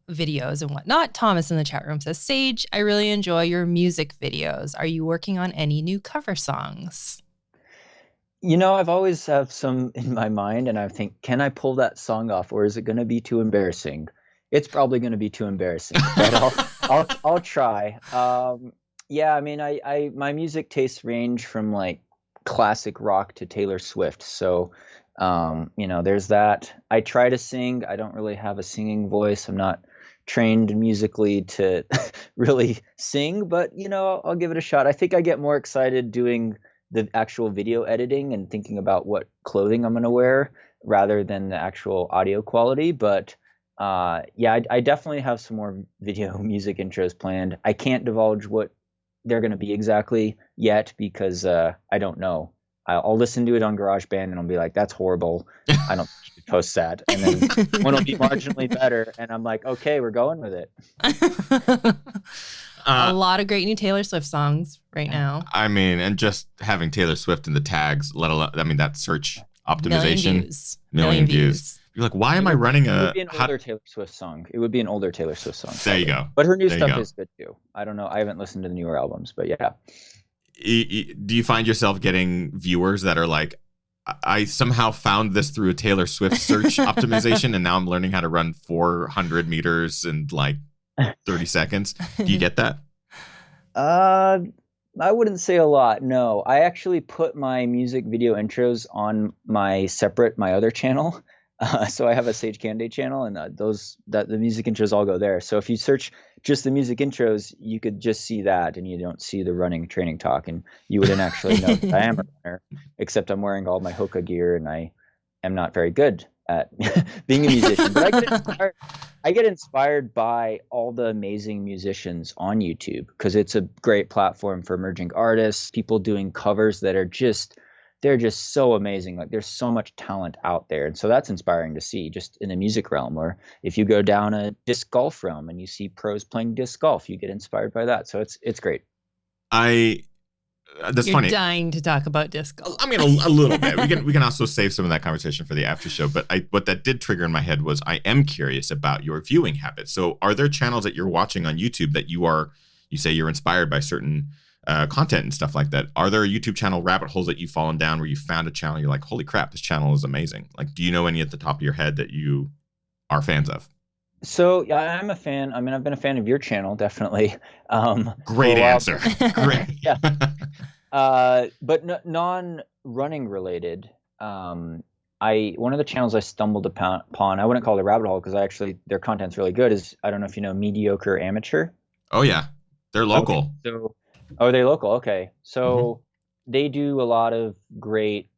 videos and whatnot. Thomas in the chat room says, Sage, I really enjoy your music videos. Are you working on any new cover songs? I've always have some in my mind, and I think, can I pull that song off, or is it going to be too embarrassing? It's probably going to be too embarrassing, but I'll try. Yeah, I mean, my music tastes range from like classic rock to Taylor Swift. So, there's that. I try to sing. I don't really have a singing voice. I'm not trained musically to really sing, but I'll give it a shot. I think I get more excited doing the actual video editing and thinking about what clothing I'm going to wear rather than the actual audio quality. But yeah, I definitely have some more video music intros planned. I can't divulge what they're going to be exactly yet because I don't know. I'll listen to it on GarageBand and I'll be like, that's horrible. I don't post that. And then one will be marginally better. And I'm like, okay, we're going with it. A lot of great new Taylor Swift songs right now. I mean, and just having Taylor Swift in the tags, let alone, I mean, that search optimization, million views. You're like, why am I running It would be an older Taylor Swift song. It would be an older Taylor Swift song. There you go. But her new stuff is good too. I don't know. I haven't listened to the newer albums, but yeah. Do you find yourself getting viewers that are like, I somehow found this through a Taylor Swift search optimization, and now I'm learning how to run 400 meters in like 30 seconds. Do you get that? I wouldn't say a lot. No, I actually put my music video intros on my other channel. So I have a Sage Canaday channel, and the music intros all go there. So if you search just the music intros, you could just see that, and you don't see the running training talk, and you wouldn't actually know that I am a runner, except I'm wearing all my Hoka gear, and I am not very good at being a musician. But I get inspired by all the amazing musicians on YouTube because it's a great platform for emerging artists, people doing covers that are they're just so amazing. Like, there's so much talent out there. And so that's inspiring to see just in the music realm, or if you go down a disc golf realm and you see pros playing disc golf, you get inspired by that. So it's great. That's You're funny. Dying to talk about disc golf. I mean, a little bit. We can also save some of that conversation for the after show. But what that did trigger in my head was I am curious about your viewing habits. So are there channels that you're watching on YouTube that you say you're inspired by certain content and stuff like that? Are there YouTube channel rabbit holes that you've fallen down where you found a channel you're like, holy crap, this channel is amazing? Like, do you know any at the top of your head that you are fans of? So yeah, I'm a fan. I mean, I've been a fan of your channel, definitely. Great answer. Great. Yeah. But non-running related. One of the channels I stumbled upon, I wouldn't call it a rabbit hole because their content's really good. Is, I don't know if you know Mediocre Amateur. Oh yeah, they're local. Okay, are they local? Okay, so they do a lot of great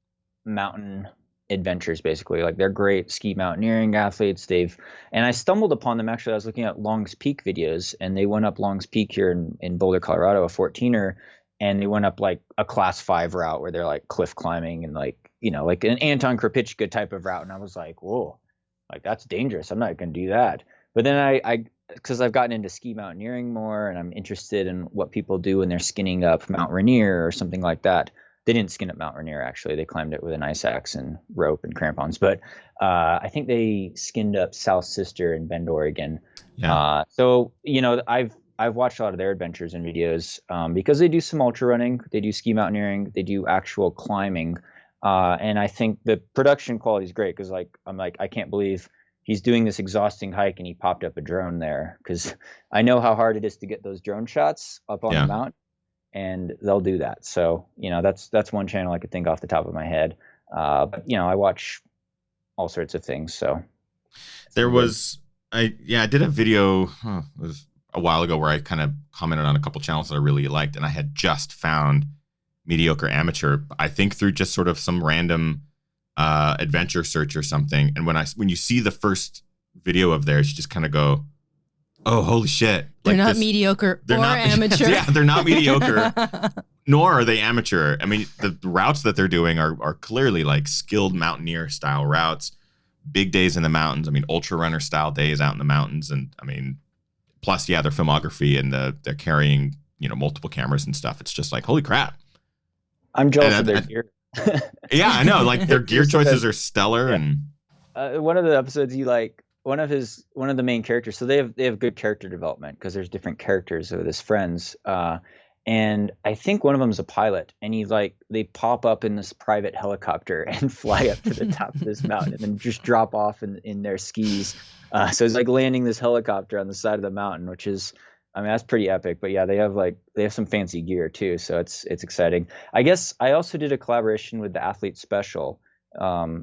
mountain adventures, basically. Like, they're great ski mountaineering athletes. And I stumbled upon them, actually. I was looking at Long's Peak videos, and they went up Long's Peak here in Boulder, Colorado, a 14er, and they went up like a class 5 route where they're like cliff climbing and like an Anton Krapicka type of route. And I was like, whoa, like, that's dangerous. I'm not going to do that. But then because I've gotten into ski mountaineering more, and I'm interested in what people do when they're skinning up Mount Rainier or something like that. They didn't skin up Mount Rainier, actually. They climbed it with an ice axe and rope and crampons. But I think they skinned up South Sister in Bend, Oregon. Yeah. So, I've watched a lot of their adventures and videos because they do some ultra running. They do ski mountaineering. They do actual climbing. And I think the production quality is great because I'm like, I can't believe he's doing this exhausting hike and he popped up a drone there, because I know how hard it is to get those drone shots up on the mountain, and they'll do that. So, that's one channel I could think off the top of my head. But I watch all sorts of things. So there was, I did a video, it was a while ago, where I kind of commented on a couple channels that I really liked, and I had just found Mediocre Amateur, I think through just sort of some random adventure search or something. And when you see the first video of theirs, you just kind of go, oh, holy shit. They're not mediocre or amateur. Yeah, they're not mediocre, nor are they amateur. I mean, the routes that they're doing are clearly like skilled mountaineer style routes, big days in the mountains. I mean, ultra runner style days out in the mountains. And I mean, plus, their filmography and they're carrying, multiple cameras and stuff. It's just like, holy crap. I'm jealous of their gear. Yeah, I know. Like, their gear choices are stellar. Yeah. And one of the episodes one of the main characters. So they have good character development because there's different characters of his friends. And I think one of them is a pilot, and they pop up in this private helicopter and fly up to the top of this mountain and then just drop off in their skis. So it's like landing this helicopter on the side of the mountain, which is, I mean, that's pretty epic. But yeah, they have some fancy gear too, so it's exciting. I guess I also did a collaboration with the Athlete Special.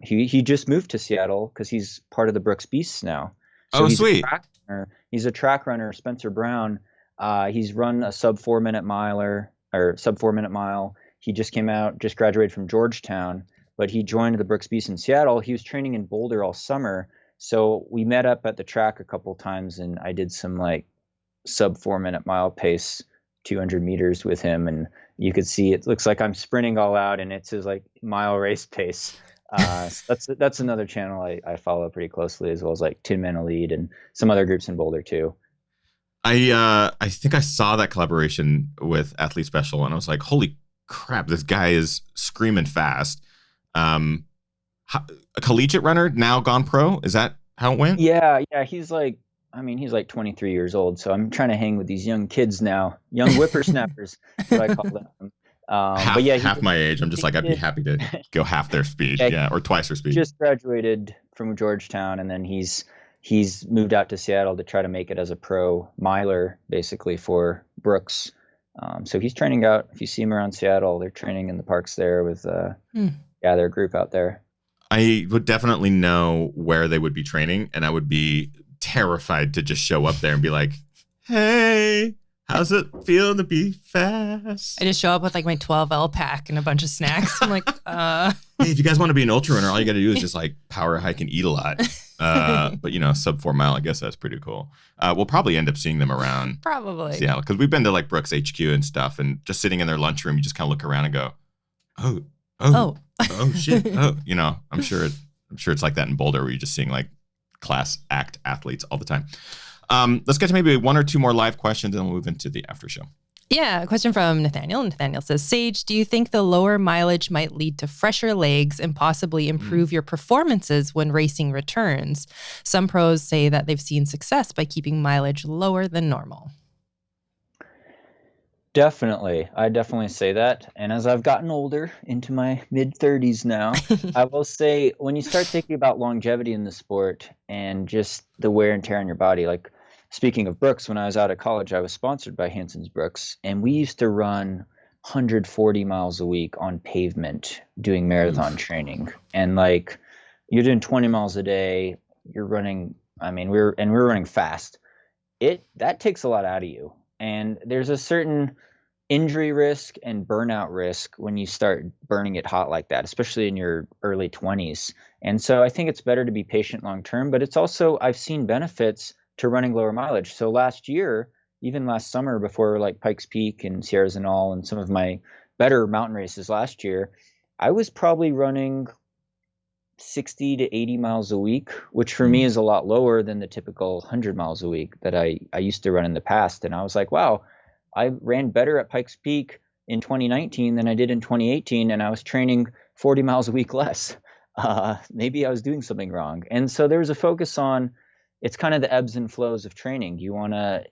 He just moved to Seattle because he's part of the Brooks Beasts now. So sweet. He's a track runner, Spencer Brown. He's run a sub 4 minute mile. He just graduated from Georgetown, but he joined the Brooks Beasts in Seattle. He was training in Boulder all summer, so we met up at the track a couple times, and I did some like sub 4 minute mile pace 200 meters with him, and you could see it looks like I'm sprinting all out, and it's his like mile race pace. So that's another channel I follow pretty closely, as well as like Tin Man Elite and some other groups in Boulder too. I think I saw that collaboration with Athlete Special, and I was like, holy crap, this guy is screaming fast. A collegiate runner, now gone pro. Is that how it went? Yeah. He's like 23 years old. So I'm trying to hang with these young kids now, young whippersnappers, what I call them. Half my age. I'm just like, I'd be happy to go half their speed, or twice their speed. Just graduated from Georgetown, and then he's moved out to Seattle to try to make it as a pro miler, basically for Brooks. So he's training out. If you see him around Seattle, they're training in the parks there with their group out there. I would definitely know where they would be training, and I would be terrified to just show up there and be like, hey, how's it feel to be fast? I just show up with like my 12L pack and a bunch of snacks. I'm like, hey, if you guys want to be an ultra runner, all you got to do is just like power hike and eat a lot. But sub 4 mile, I guess that's pretty cool. We'll probably end up seeing them around Seattle, because we've been to like Brooks HQ and stuff, and just sitting in their lunchroom, you just kind of look around and go, oh shit. I'm sure it's like that in Boulder, where you're just seeing like class act athletes all the time. Let's get to maybe one or two more live questions, and we'll move into the after show. Yeah, a question from Nathaniel. Nathaniel says, Sage, do you think the lower mileage might lead to fresher legs and possibly improve your performances when racing returns? Some pros say that they've seen success by keeping mileage lower than normal. Definitely. I definitely say that. And as I've gotten older, into my mid-30s now, I will say, when you start thinking about longevity in the sport and just the wear and tear on your body, like speaking of Brooks, when I was out of college, I was sponsored by Hanson's Brooks, and we used to run 140 miles a week on pavement doing marathon training. And like, you're doing 20 miles a day, you're running, we were running fast. That takes a lot out of you. And there's a certain injury risk and burnout risk when you start burning it hot like that, especially in your early 20s. And so I think it's better to be patient long term, but it's also, I've seen benefits to running lower mileage. So last year, even last summer, before like Pikes Peak and Sierra Zinal and some of my better mountain races last year, I was probably running 60 to 80 miles a week, which for me is a lot lower than the typical 100 miles a week that I used to run in the past. And I was like, wow, I ran better at Pikes Peak in 2019 than I did in 2018. And I was training 40 miles a week less. Maybe I was doing something wrong. And so there was a focus on, it's kind of the ebbs and flows of training. You want to,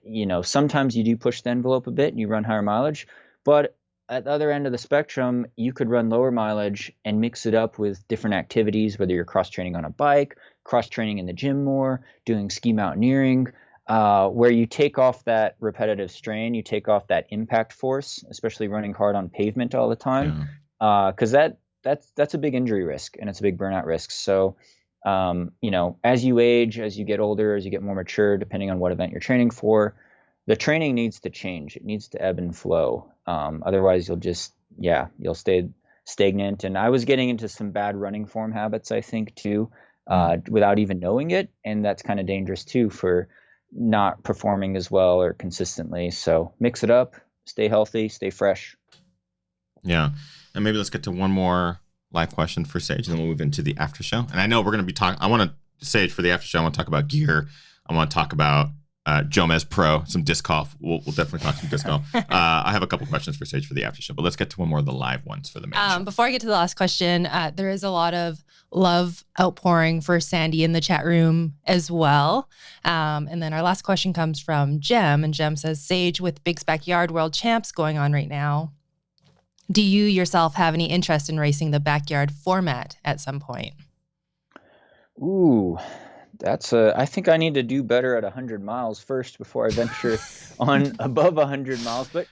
sometimes you do push the envelope a bit and you run higher mileage, but at the other end of the spectrum, you could run lower mileage and mix it up with different activities, whether you're cross training on a bike, cross training in the gym more, doing ski mountaineering, where you take off that repetitive strain, you take off that impact force, especially running hard on pavement all the time, because that's a big injury risk and it's a big burnout risk. So, as you age, as you get older, as you get more mature, depending on what event you're training for, the training needs to change. It needs to ebb and flow. Otherwise, you'll stay stagnant. And I was getting into some bad running form habits, I think, too, without even knowing it. And that's kind of dangerous, too, for not performing as well or consistently. So mix it up, stay healthy, stay fresh. Yeah. And maybe let's get to one more live question for Sage, and then we'll move into the after show. And I know we're going to be talking, Sage, for the after show, I want to talk about gear. I want to talk about Jomez Pro, some disc golf. We'll definitely talk some disc golf. I have a couple questions for Sage for the after show, but let's get to one more of the live ones for the main show. Before I get to the last question, there is a lot of love outpouring for Sandy in the chat room as well. And then our last question comes from Jem, and Jem says, Sage, with Big's Backyard World Champs going on right now, do you yourself have any interest in racing the backyard format at some point? Ooh, I think I need to do better at 100 miles first before I venture on above 100 miles. But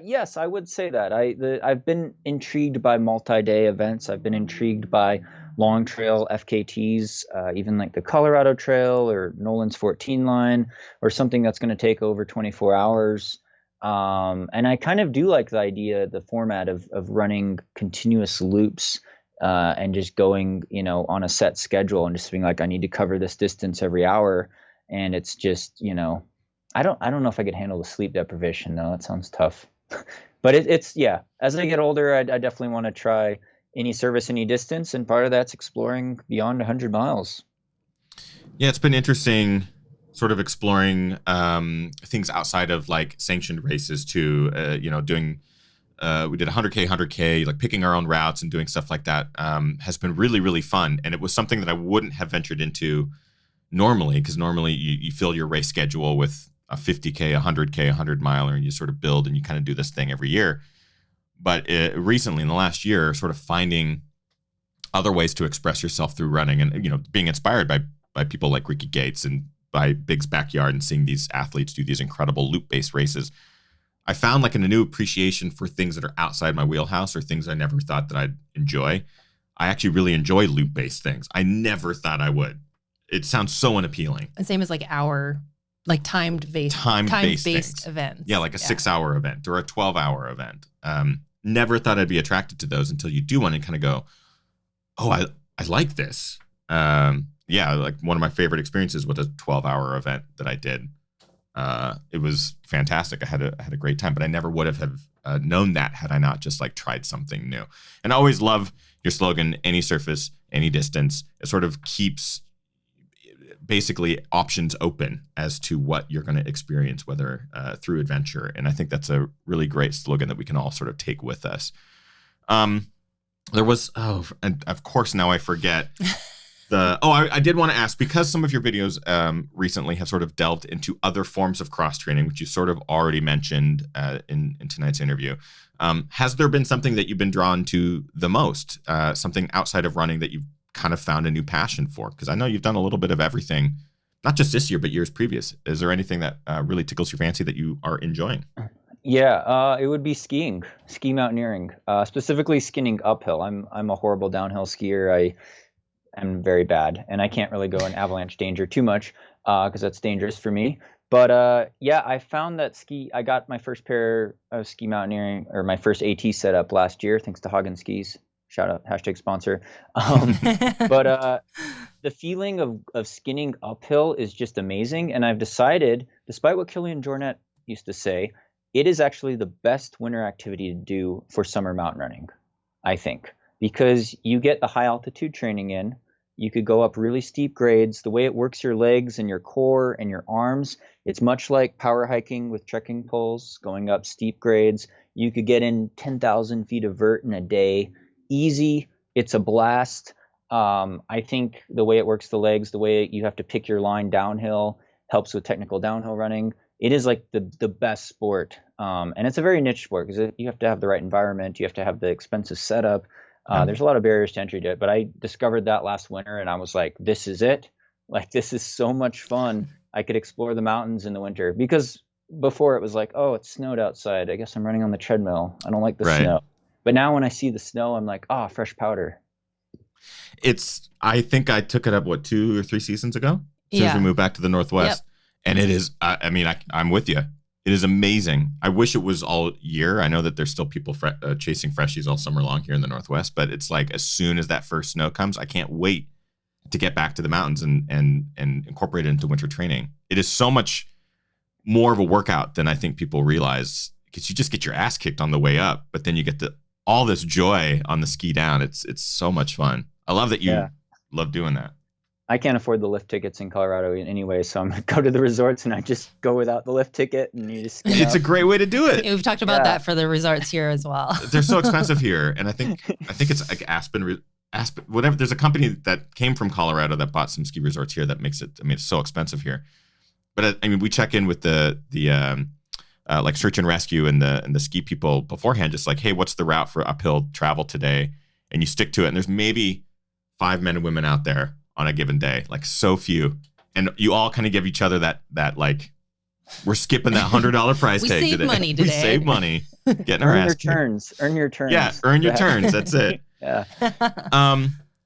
yes, I would say that. I've been intrigued by multi-day events. I've been intrigued by long trail FKTs, even like the Colorado Trail or Nolan's 14 line, or something that's going to take over 24 hours. And I kind of do like the format of running continuous loops and just going, on a set schedule and just being like, I need to cover this distance every hour. And it's just, I don't know if I could handle the sleep deprivation though. It sounds tough. But it's as I get older, I definitely want to try any service, any distance. And part of that's exploring beyond 100 miles. Yeah, it's been interesting sort of exploring things outside of like sanctioned races too, doing we did 100K, like picking our own routes and doing stuff like that has been really, really fun. And it was something that I wouldn't have ventured into normally, because normally you fill your race schedule with a 50K, 100K, 100 miler, and you sort of build and you kind of do this thing every year. But recently in the last year, sort of finding other ways to express yourself through running and, being inspired by people like Ricky Gates and by Big's Backyard and seeing these athletes do these incredible loop-based races, I found like a new appreciation for things that are outside my wheelhouse or things I never thought that I'd enjoy. I actually really enjoy loop-based things. I never thought I would. It sounds so unappealing. The same as like time-based events. Yeah, like a 6-hour event or a 12-hour event. Never thought I'd be attracted to those until you do one and kind of go, oh, I like this. Like one of my favorite experiences was a 12-hour event that I did. It was fantastic. I had a great time, but I never would have known that had I not just like tried something new. And I always love your slogan, any surface, any distance. It sort of keeps basically options open as to what you're going to experience, whether through adventure. And I think that's a really great slogan that we can all sort of take with us. There was, and of course now I forget. I did want to ask, because some of your videos recently have sort of delved into other forms of cross training, which you sort of already mentioned in tonight's interview. Has there been something that you've been drawn to the most, something outside of running that you've kind of found a new passion for? Because I know you've done a little bit of everything, not just this year, but years previous. Is there anything that really tickles your fancy that you are enjoying? Yeah, it would be ski mountaineering, specifically skinning uphill. I'm a horrible downhill skier. I'm very bad, and I can't really go in avalanche danger too much because that's dangerous for me. But I found that I got my first pair of ski mountaineering, or my first AT setup last year, thanks to Hagen Skis. Shout out, #sponsor. But the feeling of skinning uphill is just amazing, and I've decided, despite what Kilian Jornet used to say, it is actually the best winter activity to do for summer mountain running, I think. Because you get the high altitude training in, you could go up really steep grades. The way it works your legs and your core and your arms, it's much like power hiking with trekking poles, going up steep grades. You could get in 10,000 feet of vert in a day. Easy. It's a blast. I think the way it works the legs, the way you have to pick your line downhill helps with technical downhill running. it is like the best sport. And it's a very niche sport because you have to have the right environment. You have to have the expensive setup. There's a lot of barriers to entry to it. But I discovered that last winter and I was like, this is it. Like, this is so much fun. I could explore the mountains in the winter, because before it was like, oh, it snowed outside. I guess I'm running on the treadmill. I don't like the snow. But now when I see the snow, I'm like, oh, fresh powder. I think I took it up, 2 or 3 seasons ago? As soon as we moved back to the Northwest. Yep. And it is, I'm with you. It is amazing. I wish it was all year. I know that there's still people chasing freshies all summer long here in the Northwest, but it's like as soon as that first snow comes, I can't wait to get back to the mountains and incorporate it into winter training. It is so much more of a workout than I think people realize, because you just get your ass kicked on the way up, but then you get all this joy on the ski down. It's so much fun. I love that you love doing that. I can't afford the lift tickets in Colorado anyway, so I'm going to go to the resorts and I just go without the lift ticket, and you just It's a great way to do it. We've talked about that for the resorts here as well. They're so expensive here, and I think it's like Aspen, whatever. There's a company that came from Colorado that bought some ski resorts here that makes it. I mean, it's so expensive here. But I mean, we check in with the like search and rescue and the ski people beforehand, just like, hey, what's the route for uphill travel today? And you stick to it. And there's maybe 5 men and women out there on a given day, like so few. And you all kind of give each other that like, we're skipping that $100 prize tag today. Money today. We save money. Getting our ass kicked. Earn your turns. Yeah, earn your turns. That's it. Yeah.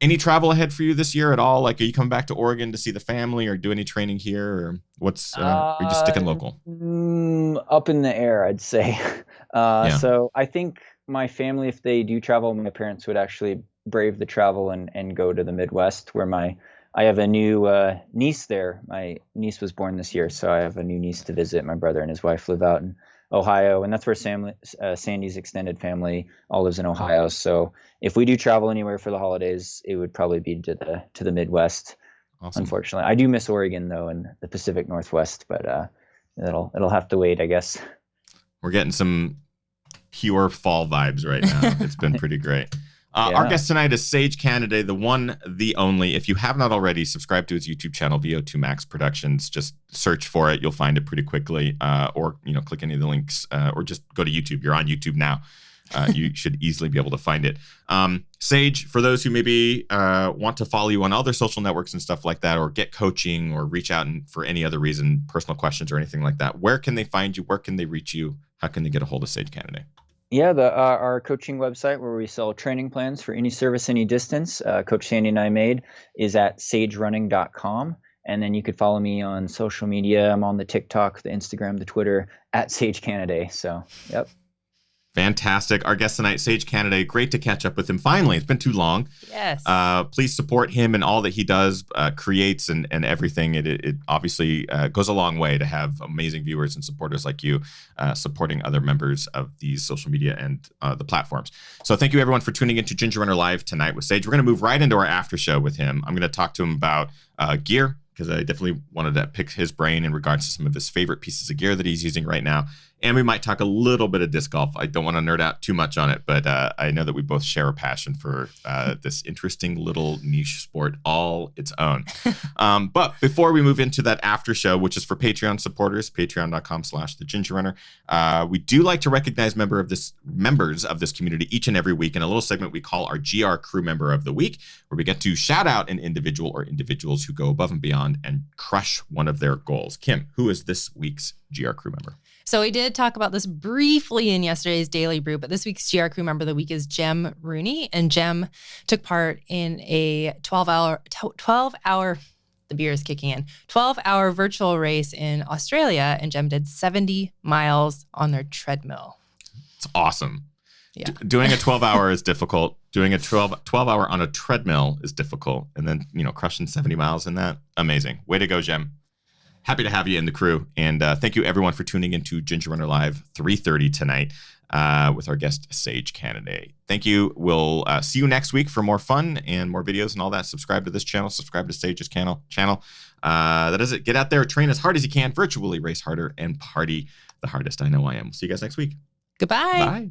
Any travel ahead for you this year at all? Like, are you coming back to Oregon to see the family, or do any training here, or what's? Are you just sticking local? Up in the air, I'd say. So I think my family, if they do travel, my parents would actually brave the travel and go to the Midwest, where I have a new niece there. My niece was born this year, so I have a new niece to visit. My brother and his wife live out in Ohio, and that's where Sandy's extended family all lives in Ohio. So if we do travel anywhere for the holidays, it would probably be to the Midwest. Awesome. Unfortunately, I do miss Oregon though, and the Pacific Northwest, but it'll have to wait, I guess. We're getting some pure fall vibes right now. It's been pretty great. Our guest tonight is Sage Canaday, the one, the only. If you have not already, subscribe to his YouTube channel, VO2 Max Productions. Just search for it. You'll find it pretty quickly, or click any of the links, or just go to YouTube. You're on YouTube now. You should easily be able to find it. Sage, for those who maybe want to follow you on other social networks and stuff like that, or get coaching, or reach out and for any other reason, personal questions or anything like that, where can they find you? Where can they reach you? How can they get a hold of Sage Canaday? Yeah, our coaching website, where we sell training plans for any service, any distance, Coach Sandy and I made, is at sagerunning.com. And then you could follow me on social media. I'm on the TikTok, the Instagram, the Twitter, at Sage Canaday. So, yep. Fantastic. Our guest tonight, Sage Canaday. Great to catch up with him. Finally, it's been too long. Yes. Please support him and all that he does, creates, and everything. It obviously goes a long way to have amazing viewers and supporters like you supporting other members of these social media and the platforms. So thank you, everyone, for tuning into Ginger Runner Live tonight with Sage. We're going to move right into our after show with him. I'm going to talk to him about gear, because I definitely wanted to pick his brain in regards to some of his favorite pieces of gear that he's using right now. And we might talk a little bit of disc golf. I don't want to nerd out too much on it, but I know that we both share a passion for this interesting little niche sport all its own. But before we move into that after show, which is for Patreon supporters, patreon.com/thegingerrunner, we do like to recognize members of this community each and every week in a little segment we call our GR Crew Member of the Week, where we get to shout out an individual or individuals who go above and beyond and crush one of their goals. Kim, who is this week's GR Crew Member? So we did talk about this briefly in yesterday's Daily Brew, but this week's GR Crew Member of the Week is Jem Rooney. And Jem took part in a 12-hour, the beer is kicking in, 12-hour virtual race in Australia. And Jem did 70 miles on their treadmill. It's awesome. Yeah. Doing a 12-hour is difficult. Doing a 12-hour on a treadmill is difficult. And then, crushing 70 miles in that, amazing. Way to go, Jem. Happy to have you in the crew. And thank you, everyone, for tuning into Ginger Runner Live 3:30 tonight with our guest, Sage Canaday. Thank you. We'll see you next week for more fun and more videos and all that. Subscribe to this channel. Subscribe to Sage's channel. That is it. Get out there, train as hard as you can, virtually race harder, and party the hardest. I know I am. See you guys next week. Goodbye. Bye.